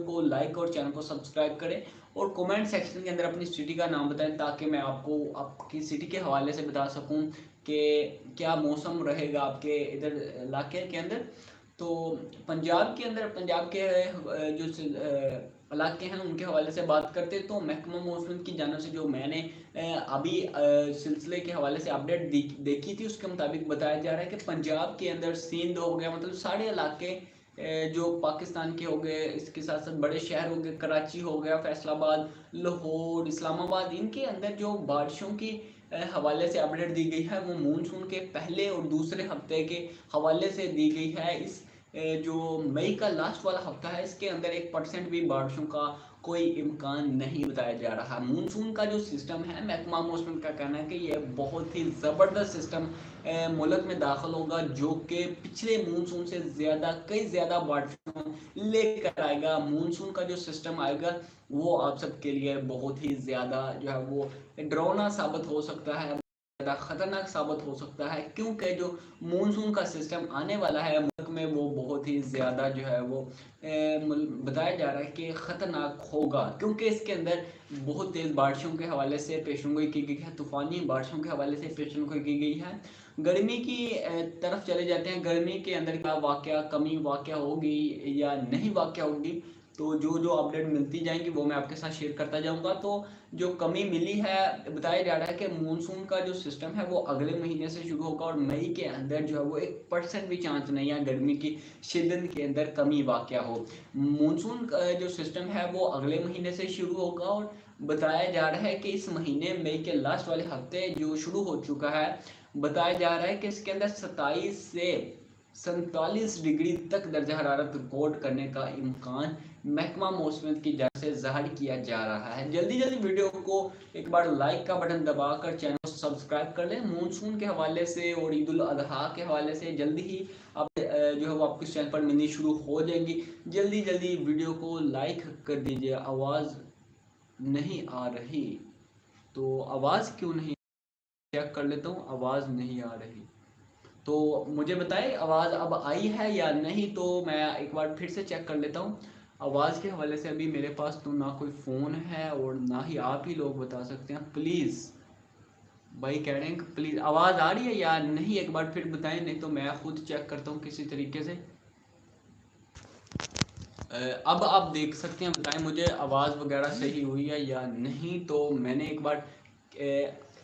को लाइक और चैनल को सब्सक्राइब करें और कमेंट सेक्शन के अंदर अपनी सिटी का नाम बताएं ताकि मैं आपको आपकी सिटी के हवाले से बता सकूं कि क्या मौसम रहेगा आपके इधर इलाके के अंदर। तो पंजाब के अंदर पंजाब के जो इलाके हैं उनके हवाले से बात करते हैं। तो महकमा मौसम की जानिब से जो मैंने अभी सिलसिले के हवाले से अपडेट देखी थी उसके मुताबिक बताया जा रहा है कि पंजाब के अंदर सिंध हो गया, मतलब सारे इलाके जो पाकिस्तान के हो गए, इसके साथ साथ बड़े शहर हो गए, कराची हो गया, फैसलाबाद, लाहौर, इस्लामाबाद, इनके अंदर जो बारिशों की हवाले से अपडेट दी गई है वो मानसून के पहले और दूसरे हफ्ते के हवाले से दी गई है। इस जो मई का लास्ट वाला हफ्ता है इसके अंदर 1% भी बारिशों का कोई इम्कान नहीं बताया जा रहा। मानसून का जो सिस्टम है, महकमा मौसम का कहना है कि यह बहुत ही ज़बरदस्त सिस्टम मुल्क में दाखिल होगा जो कि पिछले मानसून से ज़्यादा कई ज़्यादा बारिशों लेकर आएगा। मानसून का जो सिस्टम आएगा वो आप सबके लिए बहुत ही ज़्यादा जो है वो डरावना साबित हो सकता है, ज़्यादा खतरनाक साबित हो सकता है, क्योंकि जो मानसून का सिस्टम आने वाला है मुल्क में वो बहुत ही ज़्यादा जो है वो बताया जा रहा है कि ख़तरनाक होगा, क्योंकि इसके अंदर बहुत तेज़ बारिशों के हवाले से पेशेंगोई की गई है, तूफ़ानी बारिशों के हवाले से पेशेंगोई की गई है। गर्मी की तरफ चले जाते हैं, गर्मी के अंदर क्या वाक़या कमी वाक़या होगी या नहीं वाक़या होगी, तो जो जो अपडेट मिलती जाएंगी वो मैं आपके साथ शेयर करता जाऊंगा। तो जो कमी मिली है, बताया जा रहा है कि मानसून का जो सिस्टम है वो अगले महीने से शुरू होगा और मई के अंदर जो है वो 1% भी चांस नहीं है गर्मी की शिद्दत के अंदर कमी वाक़या हो। मानसून का जो सिस्टम है वो अगले महीने से शुरू होगा और बताया जा रहा है कि इस महीने मई के लास्ट वाले हफ्ते जो शुरू हो चुका है, बताया जा रहा है कि इसके अंदर 27 से 47 डिग्री तक दर्जा हरारत रिकॉर्ड करने का इम्कान महकमा मौसम की जानिब से ज़ाहिर किया जा रहा है। जल्दी जल्दी वीडियो को एक बार लाइक का बटन दबाकर चैनल को सब्सक्राइब कर लें। मानसून के हवाले से और ईद उल अजहा के हवाले से जल्दी ही आप जो है वो आपके चैनल पर मिलनी शुरू हो जाएंगी। जल्दी जल्दी वीडियो को लाइक कर दीजिए। आवाज़ नहीं आ रही, तो आवाज़ क्यों नहीं, चेक कर लेता हूँ, आवाज़ नहीं आ रही तो मुझे बताएं आवाज़ अब आई है या नहीं। तो मैं एक बार फिर से चेक कर लेता हूँ। आवाज़ के हवाले से अभी मेरे पास तो ना कोई फ़ोन है और ना ही आप ही लोग बता सकते हैं। प्लीज़ भाई कह रहे हैं कि प्लीज़ आवाज़ आ रही है या नहीं, एक बार फिर बताएं, नहीं तो मैं खुद चेक करता हूँ किसी तरीके से। अब आप देख सकते हैं, बताएं मुझे आवाज़ वगैरह सही हुई है या नहीं। तो मैंने एक बार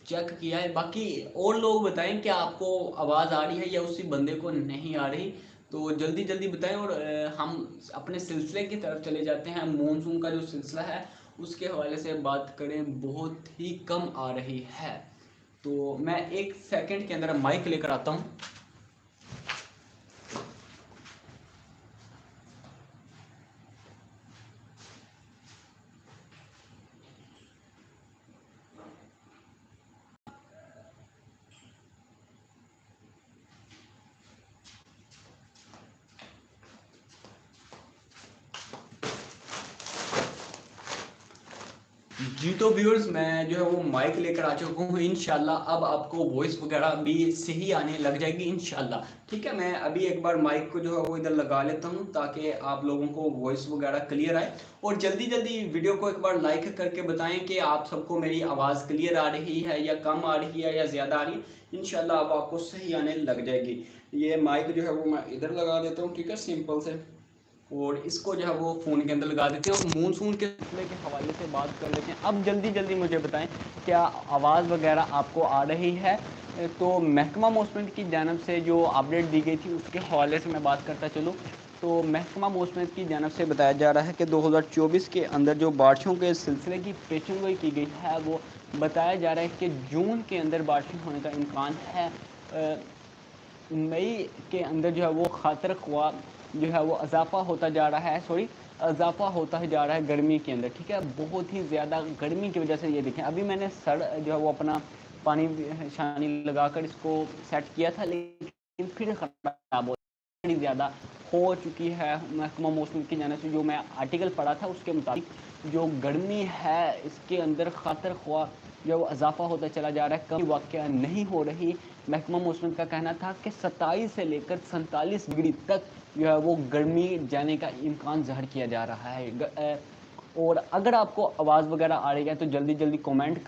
चेक किया है, बाकी और लोग बताएं क्या आपको आवाज़ आ रही है या उसी बंदे को नहीं आ रही। तो जल्दी जल्दी बताएं और हम अपने सिलसिले की तरफ चले जाते हैं। मानसून का जो सिलसिला है उसके हवाले से बात करें, बहुत ही कम आ रही है। तो मैं 1 सेकंड के अंदर माइक लेकर आता हूँ। जी तो व्यूअर्स मैं जो है वो माइक लेकर आ चुका हूँ। इंशाल्लाह अब आपको वॉइस वगैरह भी सही आने लग जाएगी इंशाल्लाह। ठीक है, मैं अभी एक बार माइक को जो है वो इधर लगा लेता हूँ ताकि आप लोगों को वॉइस वगैरह क्लियर आए। और जल्दी जल्दी वीडियो को एक बार लाइक करके बताएं कि आप सबको मेरी आवाज़ क्लियर आ रही है या कम आ रही है या ज़्यादा आ रही है। इंशाल्लाह अब आपको सही आने लग जाएगी। ये माइक जो है वो मैं इधर लगा देता हूँ, ठीक है, सिंपल से, और इसको जो है वो फ़ोन के अंदर लगा देते हैं और मानसून के सिलसिले के हवाले से बात कर लेते हैं। अब जल्दी जल्दी मुझे बताएं क्या आवाज़ वगैरह आपको आ रही है। तो महकमा मौसम की जानिब से जो अपडेट दी गई थी उसके हवाले से मैं बात करता चलूँ। तो महकमा मौसम की जानिब से बताया जा रहा है कि 2024 के अंदर जो बारिशों के सिलसिले की पेशेंगोई की गई है वो बताया जा रहा है कि जून के अंदर बारिशें होने का इम्कान है। मई के अंदर जो है वो खातर ख्वा जो है वो इजाफा होता जा रहा है, सॉरी इजाफा होता ही जा रहा है गर्मी के अंदर। ठीक है, बहुत ही ज़्यादा गर्मी की वजह से ये देखें, अभी मैंने सड़ जो है वो अपना पानी शानी लगाकर इसको सेट किया था लेकिन फिर ख़राब हो बड़ी ज़्यादा हो चुकी है। महकमा मौसम की जानिब से जो मैं आर्टिकल पढ़ा था उसके मुताबिक जो गर्मी है इसके अंदर खातर ख्वा जो वो इजाफा होता चला जा रहा है, कमी वाक़या नहीं हो रही। महकमा मौसम का कहना था कि 27 से लेकर 47 डिग्री तक जो है वो गर्मी जाने का इम्कान ज़ाहिर किया जा रहा है। और अगर आपको आवाज़ वगैरह आ रही है तो जल्दी जल्दी कमेंट कर